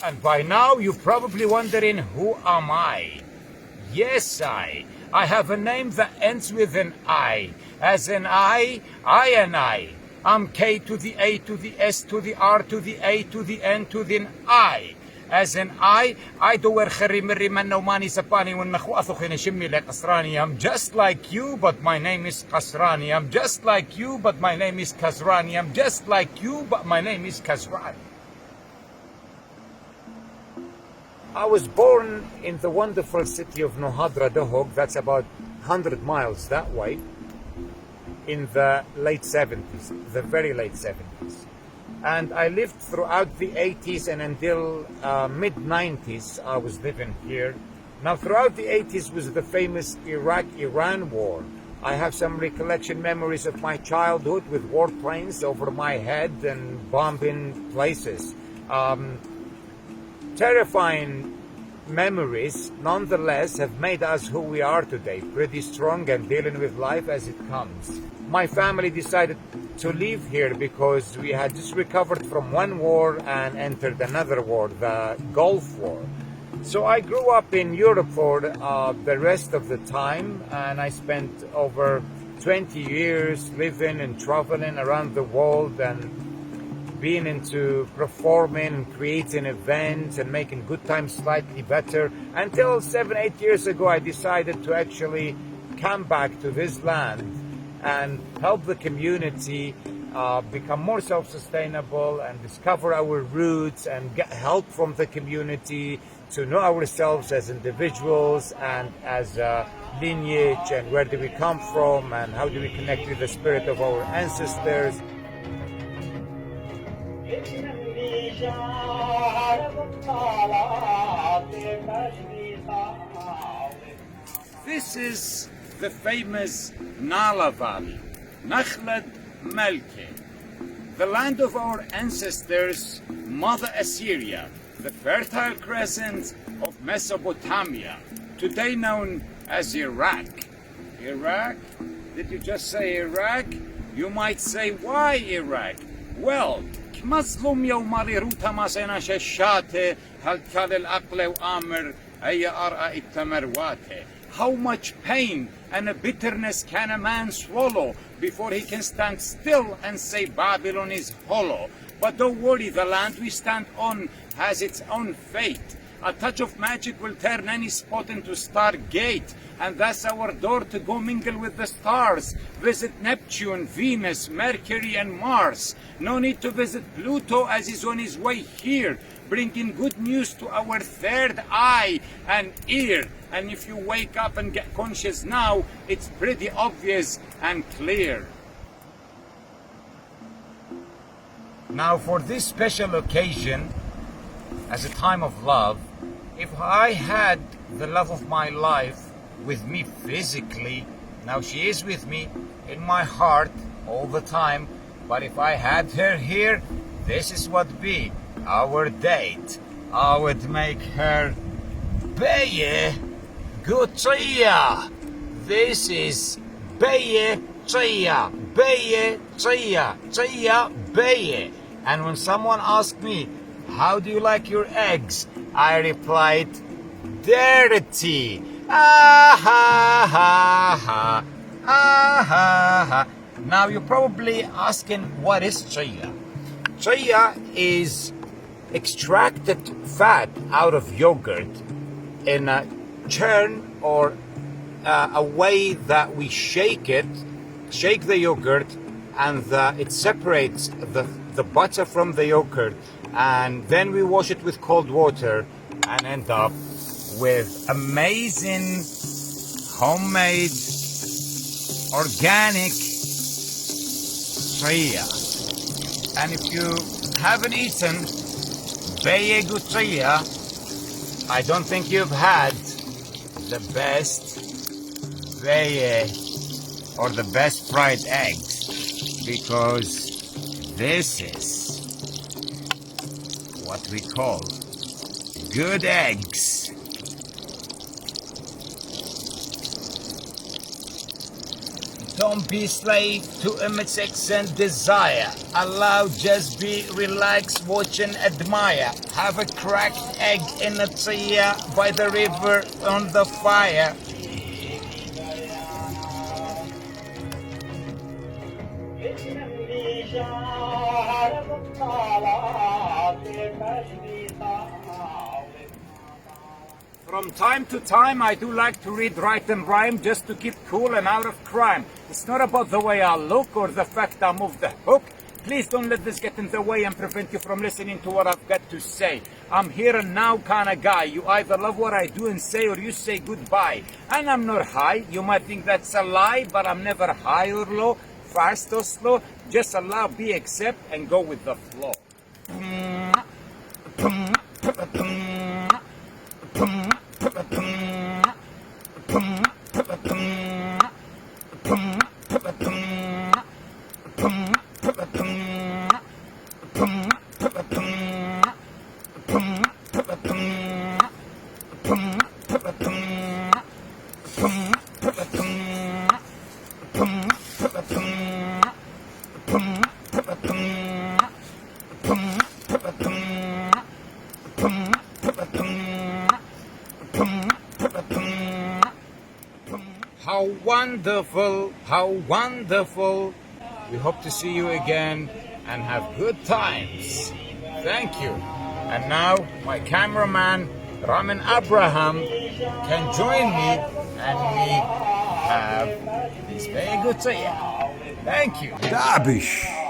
And by now you're probably wondering, who am I? Yes, I have a name that ends with an I. As in I and I. I'm K to the A to the S to the R to the A to the N to the I. As in I دوّر خري مري منا وماني سباني والنخو أثخين شمي لك قصراني. I'm just like you, but my name is Qasrani. I'm just like you, but my name is Kazrani. I'm just like you, but my name is Kazrani. I was born in the wonderful city of Nohadra Dohog, that's about 100 miles that way, in the late 70s, the very late 70s. And I lived throughout the 80s and until mid-90s I was living here. Now throughout the 80s was the famous Iraq-Iran war. I have some recollection memories of my childhood with warplanes over my head and bombing places. Terrifying memories, nonetheless, have made us who we are today, pretty strong and dealing with life as it comes. My family decided to live here because we had just recovered from one war and entered another war, the Gulf War. So I grew up in Europe for the rest of the time, and I spent over 20 years living and traveling around the world and being into performing and creating events and making good times slightly better, until 7-8 years ago I decided to actually come back to this land and help the community become more self-sustainable and discover our roots and get help from the community to know ourselves as individuals and as a lineage, and where do we come from and how do we connect with the spirit of our ancestors. This is the famous Nala Valley, Nakhlad Malke, the land of our ancestors, Mother Assyria, the fertile crescent of Mesopotamia, today known as Iraq. Iraq? Did you just say Iraq? You might say, why Iraq? Well, مظلوم يوم روتا ما سينا شاشاته هل كال الأقل وآمر أي أرأى التمرواته. How much pain and a bitterness can a man swallow before he can stand still and say Babylon is hollow? But don't worry, the land we stand on has its own fate. A touch of magic will turn any spot into Stargate, and that's our door to go mingle with the stars. Visit Neptune, Venus, Mercury and Mars. No need to visit Pluto as he's on his way here, bringing good news to our third eye and ear. And if you wake up and get conscious now, it's pretty obvious and clear. Now for this special occasion, as a time of love, if I had the love of my life with me physically, now she is with me in my heart all the time, but if I had her here, this is what would be our date. I would make her Beye Gutia. This is Beye Tia, Beye Tia, Tia Beye. And when someone asked me, how do you like your eggs? I replied, dirty. Ah ha ha ha. Ah ha ha. Now you're probably asking, what is chia? Chia is extracted fat out of yogurt in a churn or a way that we shake the yogurt, and it separates the butter from the yogurt, and then we wash it with cold water and end up with amazing homemade organic Ľيا. And if you haven't eaten بيض ďيا, I don't think you've had the best بيض or the best fried eggs, because this is what we call good eggs. Don't be slave to image and desire. Allow, just be, relax, watch and admire. Have a cracked egg in a ďيا by the river on the fire. From time to time, I do like to read, write and rhyme just to keep cool and out of crime. It's not about the way I look or the fact I'm off the hook. Please don't let this get in the way and prevent you from listening to what I've got to say. I'm here and now kind of guy. You either love what I do and say, or you say goodbye. And I'm not high. You might think that's a lie, but I'm never high or low, fast or slow. Just allow, be, accept, and go with the flow. How wonderful, how wonderful. We hope to see you again and have good times. Thank you. And now my cameraman Ramin Abraham can join me and we have this very good ďيا. Thank you. دعبش.